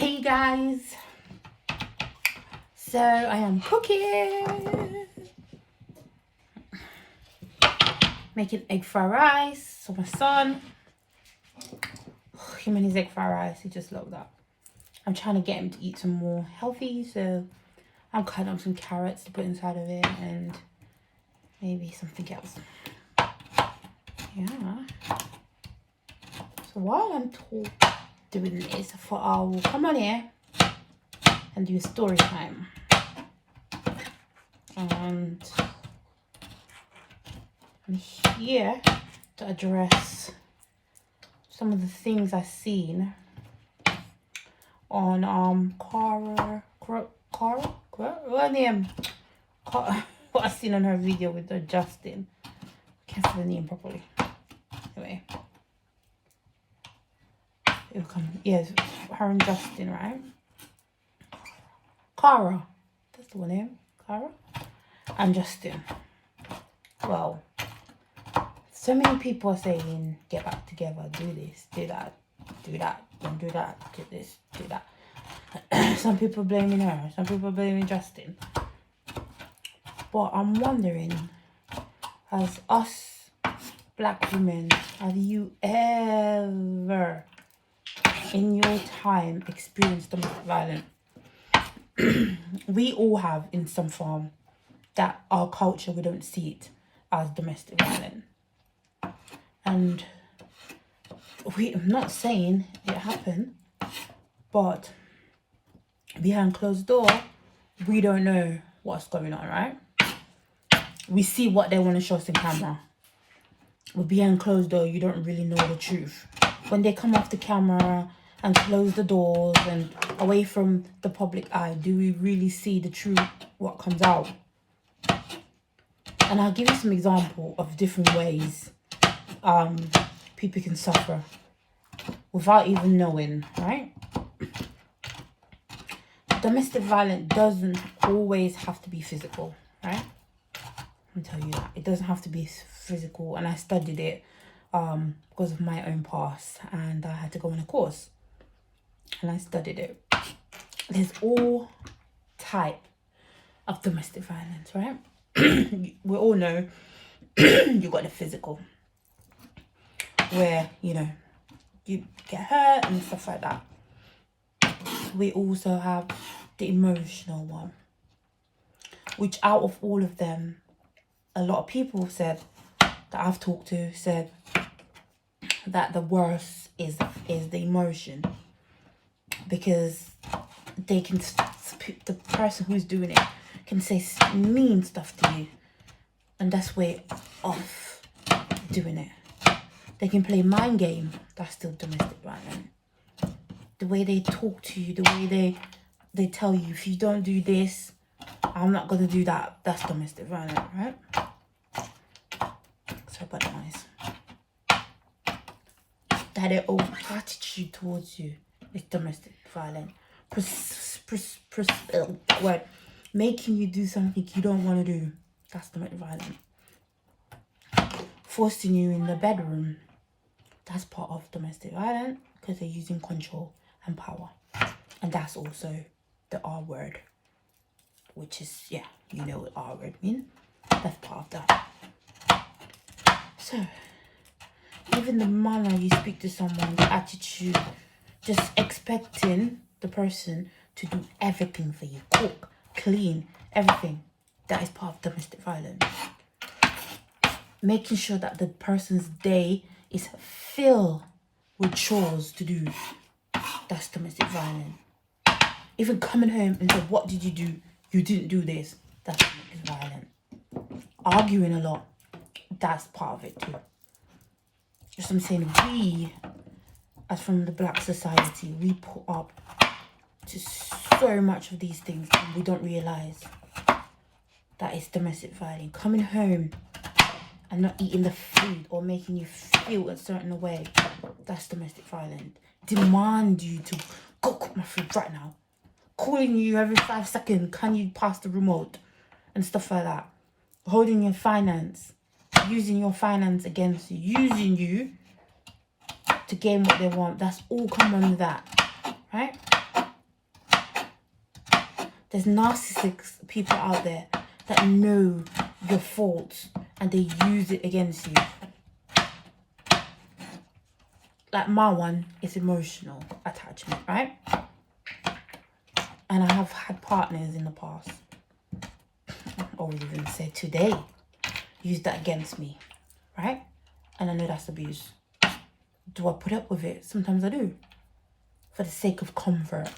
Hey guys, so I am cooking, making egg fried rice. So my son, him and his egg fried rice, he just loved that. I'm trying to get him to eat some more healthy, so I'm cutting up some carrots to put inside of it and maybe something else. Yeah. So while I'm doing this, I thought I will come on here and do a story time. And I'm here to address some of the things I've seen on korra, what name? What I seen on her video with Justin. Can't say the name properly. Anyway, it'll come. Yes, her and Justin, right? Korra, that's the one name. Korra and Justin. Well, so many people are saying, get back together, do this, do that, don't do that, do this, do that. Some people blaming her, some people blaming Justin. But I'm wondering, as us black women, have you ever in your time experienced domestic violence? We all have in some form. That our culture, we don't see it as domestic violence. And I'm not saying it happened, but behind closed door, we don't know what's going on, right? We see what they want to show us in camera. But behind closed door, you don't really know the truth. When they come off the camera and close the doors and away from the public eye, do we really see the truth, what comes out? And I'll give you some example of different ways people can suffer without even knowing, right? Domestic violence doesn't always have to be physical, right? I'll tell you that. It doesn't have to be physical, and I studied it because of my own past, and I had to go on a course, and I studied it. There's all type of domestic violence, right? We all know you got the physical, where, you know, you get hurt and stuff like that. We also have the emotional one, which out of all of them, a lot of people said, that I've talked to, said that the worst is the emotion, because they can, the person who's doing it can say mean stuff to you, and that's way off doing it. They can play mind game, that's still domestic violence. The way they talk to you, the way they tell you, if you don't do this, I'm not gonna do that, that's domestic violence, right? So about the noise. That their own attitude towards you is domestic violence. Making you do something you don't want to do, that's domestic violence. Forcing you in the bedroom, that's part of domestic violence, because they're using control and power. And that's also the R word, which is, yeah, you know what R word means. That's part of that. So, even the manner you speak to someone, the attitude, just expecting the person to do everything for you, cook, clean, everything, that is part of domestic violence. Making sure that the person's day is filled with chores to do, that's domestic violence. Even coming home and say, what did you do? You didn't do this, that's domestic violence. Arguing a lot, that's part of it too. Just I'm saying, we, as from the black society, we put up to so much of these things, and we don't realise that it's domestic violence. Coming home and not eating the food or making you feel a certain way, that's domestic violence. Demand you to go cook my food right now. Calling you every 5 seconds, can you pass the remote? And stuff like that. Holding your finance, using your finance against you, using you to gain what they want. That's all come under that, right? There's narcissistic people out there that know your faults and they use it against you. Like my one is emotional attachment, right? And I have had partners in the past, or even said today, use that against me, right? And I know that's abuse. Do I put up with it? Sometimes I do. For the sake of comfort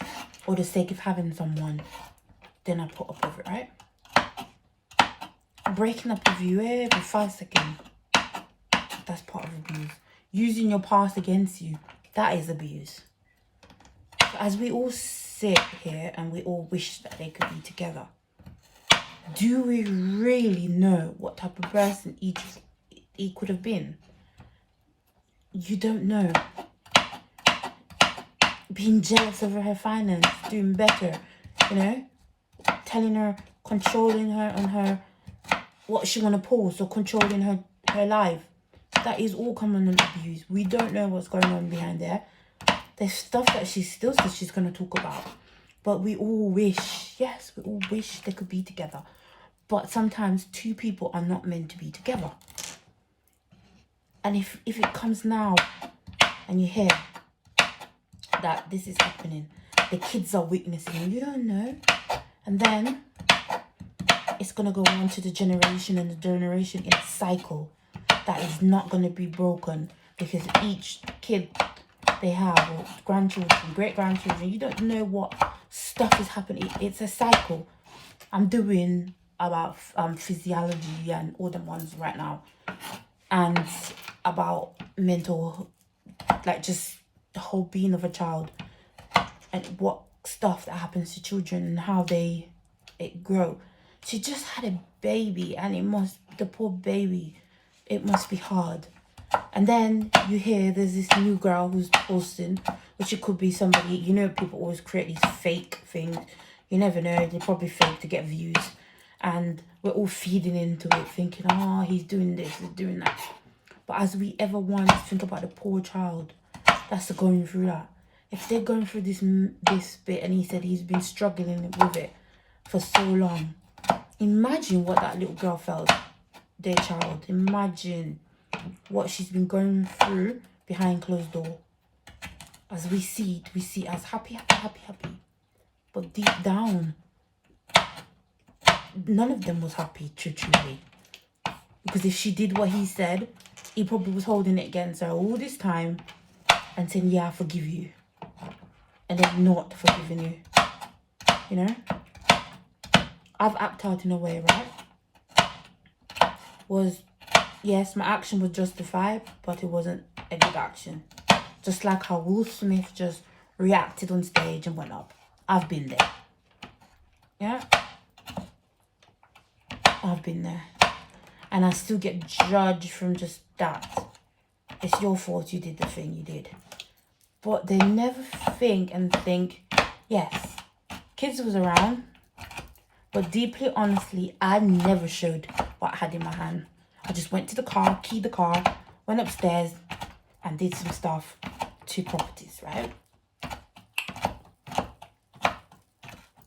or the sake of having someone, then I put up with it, right? Breaking up with you every 5 seconds, that's part of abuse. Using your past against you, that is abuse. So as we all sit here and we all wish that they could be together, do we really know what type of person he could have been? You don't know. Being jealous over her finance, doing better, you know, telling her, controlling her on her, what she want to post, or controlling her life. That is all common abuse. We don't know what's going on behind there. There's stuff that she still says she's going to talk about. But we all wish, yes, we all wish they could be together. But sometimes two people are not meant to be together. And if it comes now and you hear that this is happening, the kids are witnessing, you don't know. And then it's going to go on to the generation and the generation in a cycle that is not going to be broken, because each kid they have, or grandchildren, great-grandchildren, you don't know what stuff is happening. It's a cycle. I'm doing about physiology and all them ones right now, and about mental, like just the whole being of a child and what stuff that happens to children and how it grow. She just had a baby, and the poor baby, it must be hard. And then you hear there's this new girl who's posting, which it could be somebody, you know, people always create these fake things. You never know, they're probably fake to get views. And we're all feeding into it, thinking, oh, he's doing this, he's doing that. But as we ever once think about the poor child that's going through that. If they're going through this bit, and he said he's been struggling with it for so long, imagine what that little girl felt, their child. Imagine what she's been going through behind closed door. As we see as happy. But deep down, none of them was happy, truly. Because if she did what he said, he probably was holding it against her all this time and saying, yeah, I forgive you. And then not forgiving you. You know? I've acted out in a way, right? Yes, my action was justified, but it wasn't a good action. Just like how Will Smith just reacted on stage and went up. I've been there. Yeah? I've been there. And I still get judged from just that. It's your fault you did the thing you did. But they never think, yes, kids was around, but deeply, honestly, I never showed what I had in my hand. I just went to the car, keyed the car, went upstairs, and did some stuff to properties, right?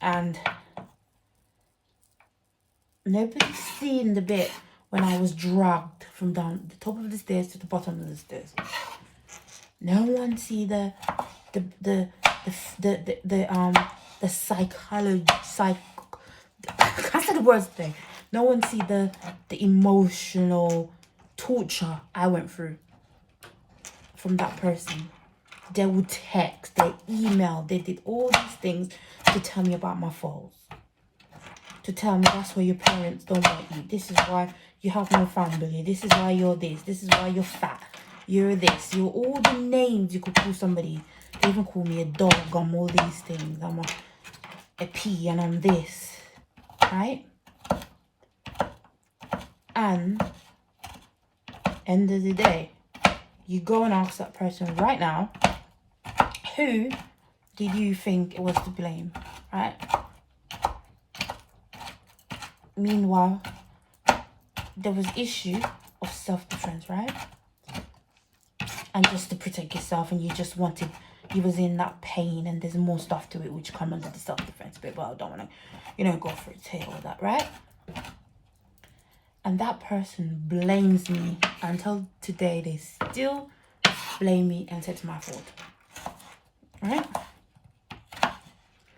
And nobody's seen the bit when I was dragged from down the top of the stairs to the bottom of the stairs. No one see the psychology, I can't say the words today. No one see the emotional torture I went through from that person. They would text, they emailed, they did all these things to tell me about my faults. To tell me that's why your parents don't want you. This is why you have no family. This is why you're this. This is why you're fat. You're this. You're all the names you could call somebody. They even call me a dog. I'm all these things. I'm a pea and I'm this. Right? And end of the day, you go and ask that person right now, who did you think it was to blame? Right? Meanwhile, there was issue of self-defense, right? And just to protect yourself, and you just wanted he was in that pain, and there's more stuff to it which come under the self-defense bit, but I don't want to, go for it, say all that, right? And that person blames me. Until today, they still blame me and say it's my fault, right?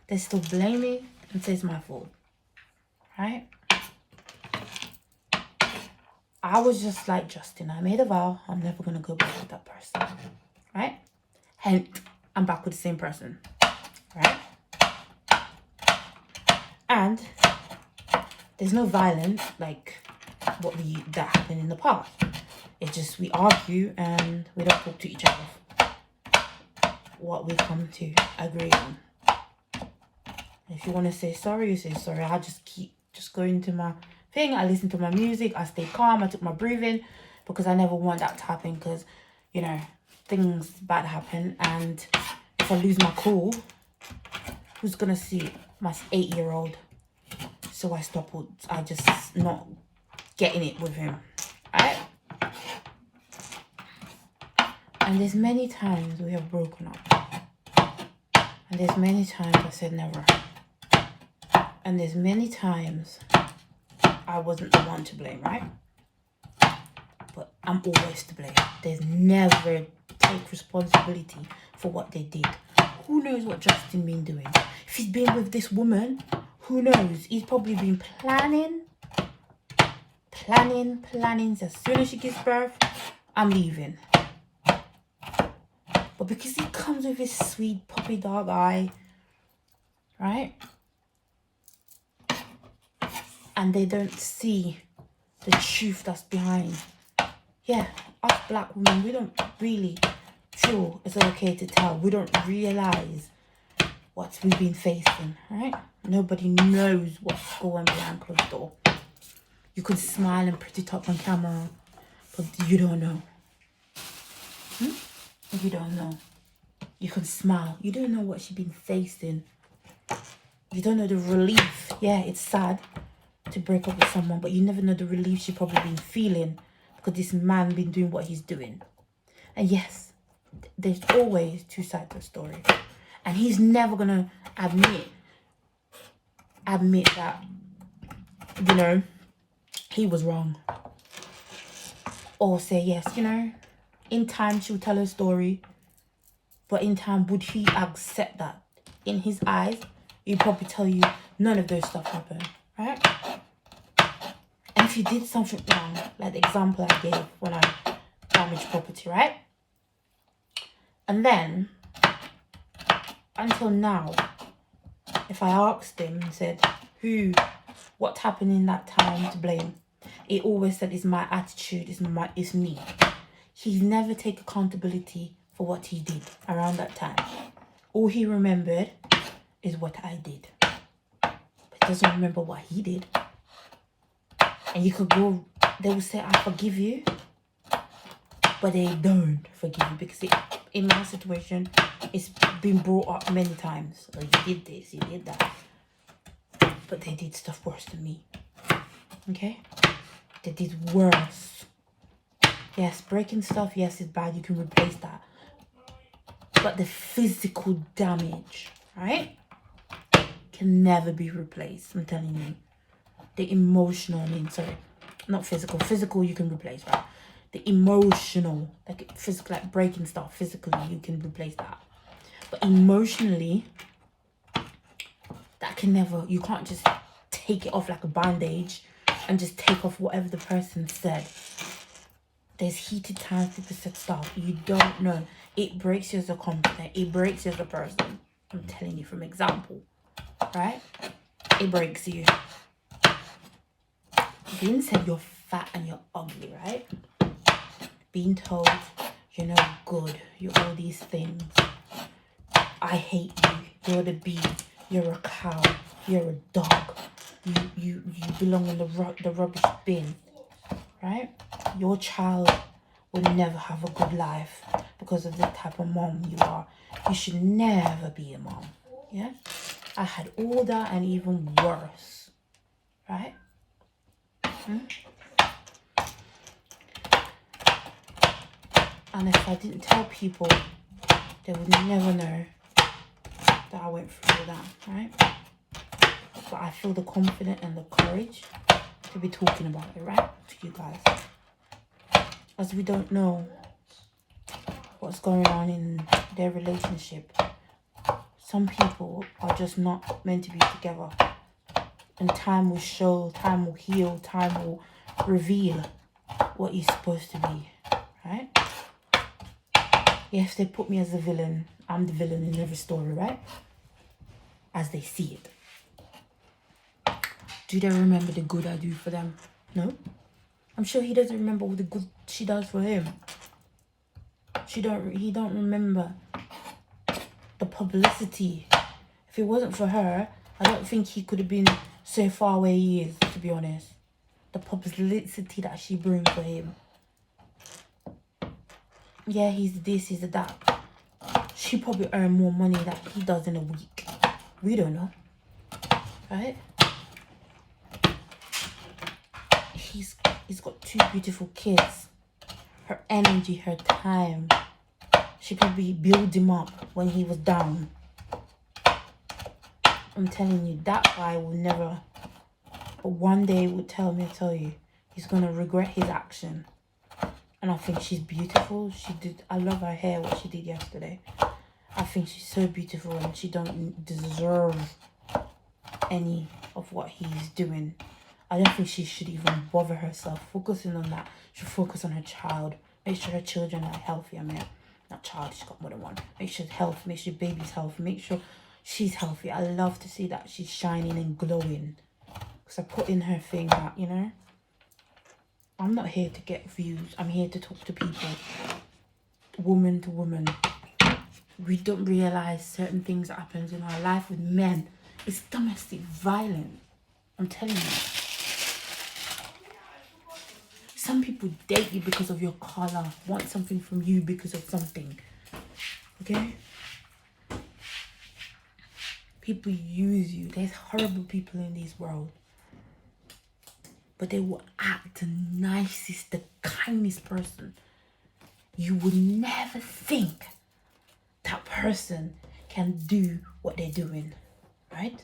They still blame me and say it's my fault, right? I was just like, Justin, I made a vow. I'm never going to go back with that person, right? And I'm back with the same person, right? And there's no violence like that happened in the past. It's just we argue and we don't talk to each other. What we come to agree on. If you want to say sorry, you say sorry. I just keep going to my thing. I listen to my music. I stay calm. I took my breathing because I never want that to happen, because, things bad happen. And if I lose my cool, who's going to see it? My 8-year-old. So I just not getting it with him, right? And there's many times we have broken up. And there's many times I said never. And there's many times I wasn't the one to blame, right? But I'm always to blame. There's never take responsibility for what they did. Who knows what Justin been doing? If he's been with this woman, who knows? He's probably been planning. As soon as she gives birth, I'm leaving. But because he comes with his sweet puppy dog eye, right? And they don't see the truth that's behind. Yeah, us black women, we don't really feel it's okay to tell. We don't realize what we've been facing, right? Nobody knows what's going behind closed door. You could smile and pretty talk on camera, but you don't know. You don't know. You can smile. You don't know what she's been facing. You don't know the relief. Yeah, it's sad to break up with someone, but you never know the relief she probably been feeling because this man been doing what he's doing. And yes, there's always two sides to the story. And he's never gonna admit that, he was wrong. Or say yes, in time she'll tell her story. But in time, would he accept that? In his eyes, he'd probably tell you none of those stuff happened, right? And if you did something wrong, like the example I gave when I damaged property, right? And then, until now, if I asked him and said, what happened in that time to blame? He always said, it's my attitude, it's me. He's never take accountability for what he did around that time. All he remembered is what I did. But he doesn't remember what he did. And you could go, they will say, I forgive you. But they don't forgive you because in my situation, it's been brought up many times. Like, you did this, you did that. But they did stuff worse than me. Okay? They did worse. Yes, breaking stuff, yes, is bad. You can replace that. But the physical damage, right, can never be replaced. I'm telling you. The emotional, not physical. Physical you can replace, right? The emotional, like physical, like breaking stuff, physically you can replace that. But emotionally, that can never, you can't just take it off like a bandage and just take off whatever the person said. There's heated times people said stuff. You don't know. It breaks you as a company. It breaks you as a person. I'm telling you from example. Right? It breaks you. Being said you're fat and you're ugly, right? Being told you're no good. You're all these things. I hate you. You're the bee. You're a cow. You're a dog. You belong in the rubbish bin. Right? Your child will never have a good life because of the type of mom you are. You should never be a mom. Yeah? I had all that and even worse. Right? And if I didn't tell people They would never know that I went through that, right? But I feel the confidence and the courage to be talking about it, right? To you guys. As we don't know what's going on in their relationship. Some people are just not meant to be together. And time will show, time will heal, time will reveal what you're supposed to be, right? Yes, they put me as the villain. I'm the villain in every story, right? As they see it. Do they remember the good I do for them? No. I'm sure he doesn't remember all the good she does for him. He don't remember the publicity. If it wasn't for her, I don't think he could have been so far where he is, to be honest. The publicity that she brings for him. Yeah, he's this, he's that. She probably earned more money than he does in a week. We don't know. Right? He's got 2 beautiful kids. Her energy, her time. She probably built him up when he was down. I'm telling you, that guy will never, but one day will tell you, he's gonna regret his action. And I think she's beautiful. I love her hair, what she did yesterday. I think she's so beautiful and she don't deserve any of what he's doing. I don't think she should even bother herself focusing on that. She should focus on her child. Make sure her children are healthy. I mean, not child, she's got more than one. Make sure it's healthy. Make sure baby's healthy. Make sure she's healthy. I love to see that she's shining and glowing. Because I put in her thing that, you know, I'm not here to get views. I'm here to talk to people. Woman to woman. We don't realize certain things that happens in our life with men. It's domestic violence. I'm telling you. Some people date you because of your color, want something from you because of something. Okay? People use you. There's horrible people in this world. But they will act the nicest, the kindest person. You would never think that person can do what they're doing. Right?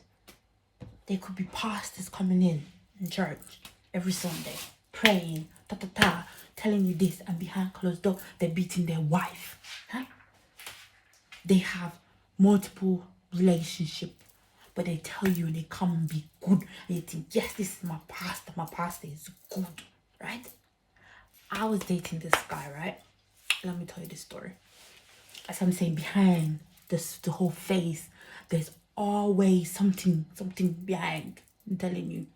There could be pastors coming in church every Sunday, praying, telling you this, and behind closed door, they're beating their wife. Huh? They have multiple relationships, but they tell you and they come and be good. And you think, yes, this is my pastor is good, right? I was dating this guy, right? Let me tell you this story. As I'm saying, behind the whole face, there's always something behind. I'm telling you.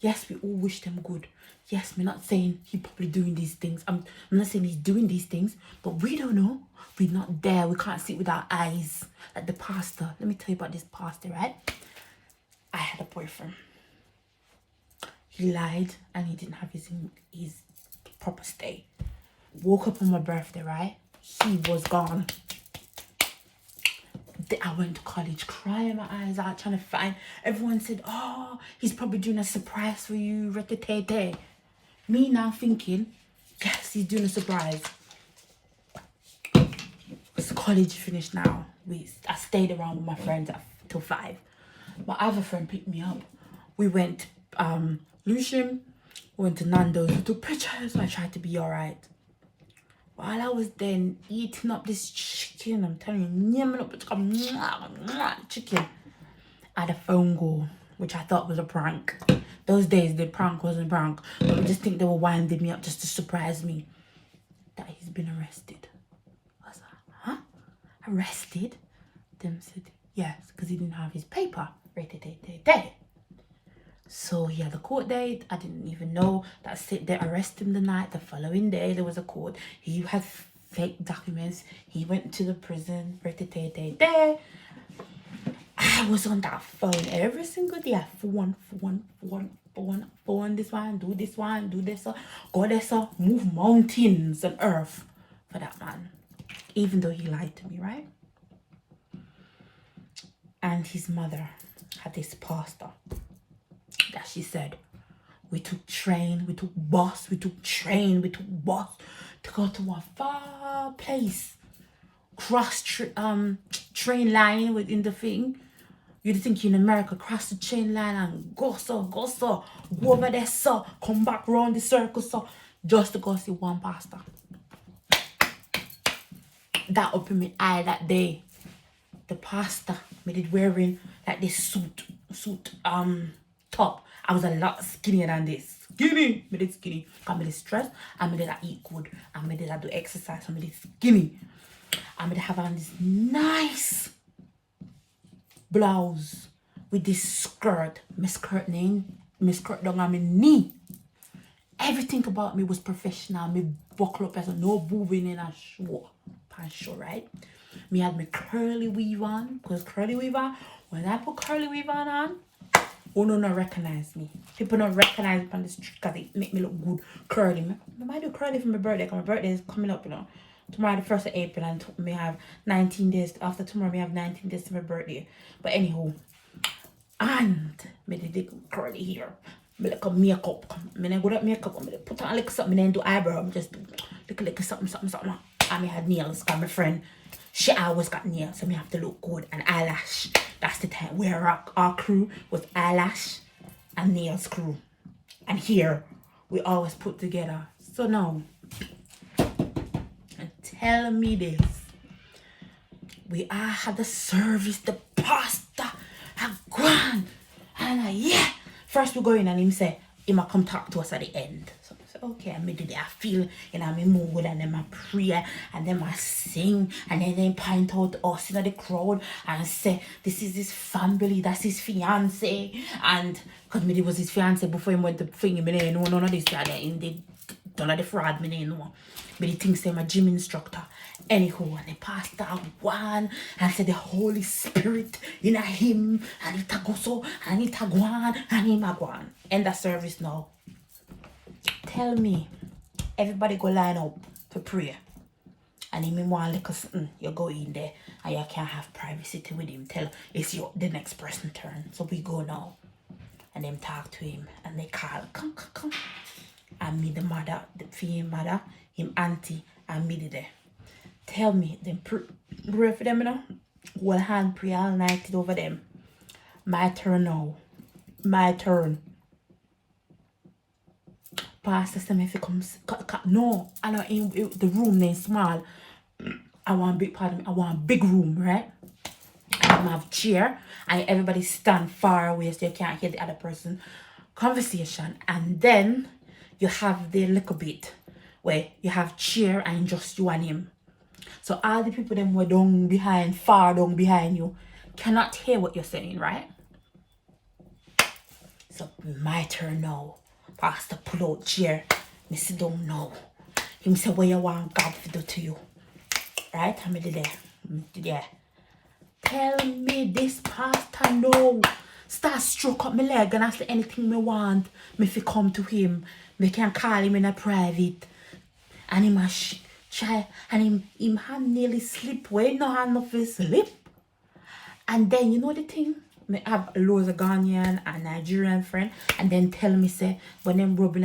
Yes, we all wish them good. Yes, we're not saying he's probably doing these things. I'm not saying he's doing these things, but we don't know. We're not there. We can't see it with our eyes. Like the pastor. Let me tell you about this pastor, right? I had a boyfriend. He lied and he didn't have his proper stay. Woke up on my birthday, right? He was gone. I went to college crying my eyes out trying to find. Everyone said, oh, he's probably doing a surprise for you. Me now thinking, yes, he's doing a surprise. It's college finished now. I stayed around with my friends till 5. My other friend picked me up. We went Lucian, went to Nando's, we took pictures. I tried to be alright. While I was then eating up this chicken, I'm telling you, chicken, I had a phone call, which I thought was a prank. Those days, the prank wasn't a prank. But I just think they were winding me up just to surprise me. That he's been arrested. I was like, huh? Arrested? Them said, yes, because he didn't have his paper. So he had a court date. I didn't even know. That's it. They arrested him the night. The following day, there was a court. He had fake documents. He went to the prison. I was on that phone every single day. Phone. This one, do this one, do this. Go this, move mountains and earth for that man. Even though he lied to me, right? And his mother had this pastor that she said, we took train, we took train, we took bus to go to a far place. train line within the thing. You'd think in America, cross the train line and go over there, so come back round the circle, so just to go see one pastor. That opened my eye that day. The pastor made it wearing like this suit top. I was a lot skinnier than this. Skinny, made it skinny. I made it stress. I made it eat good. I made it do exercise. I made it skinny. I made it have on this nice blouse with this skirt. My skirt down on my knee. Everything about me was professional. Me buckle up as no boobing in a show. Pants show, right? Me had my curly weave on. Because curly weave on, when I put curly weave on, who don't recognize me. People don't recognize me on the street because it make me look good curly. I might do curly for my birthday because my birthday is coming up, you know. Tomorrow the 1st of April and me have 19 days. After tomorrow me have 19 days to my birthday. But anyhow, and me did curly hair. Me like a makeup. Me then go to makeup. Me put on a little something. Me then do eyebrow. Me just do little something. And me had nails because my friend, she always got nails. So me have to look good. And eyelash. That's the time where our crew was eyelash and nails crew. And here, we always put together. So now, tell me this. We all had the service, the pastor, a grand. And yeah. First we go in and him say, he might come talk to us at the end. So I said, okay, and me do that. I feel in my mood, and then I pray, and then I sing, and then they point out us in the crowd and say, this is his family, that's his fiance. And because me was his fiance before he went to fing him, I know none of this guy in the none of the fraud, me know. But he thinks I'm a gym instructor. Anyhow, and the pastor one and said the Holy Spirit in a him, and it a go so, and it a go on, and him a go on. End the service now. Tell me, everybody go line up for prayer. And him want like something, you go in there and you can't have privacy with him. Tell it's the next person turn. So we go now. And them talk to him and they call, come. And me the mother, the female mother, him auntie, and me there. Tell me, them pray for them, you know. Well, hand pray all night over them. My turn now. My turn. Pastor said me if it comes, no, I know in the room is small. I want big, pardon me, I want a big room, right? And I have chair, and everybody stand far away so you can't hear the other person conversation. And then you have the little bit where you have chair and just you and him. So all the people them were far down behind you, cannot hear what you're saying, right? So my turn now. Pastor pull out chair. Me sit down now. Him say, what you want God to do to you? Right? I'm there. Tell me this pastor no. Start stroke up my leg and ask anything me want. Me fi come to him. Me can call him in a private. And him a try, and him hand nearly slip away, no hand of his slip. And then you know the thing, me have loads of Ghanaian and Nigerian friend, and then tell me say when them rubbing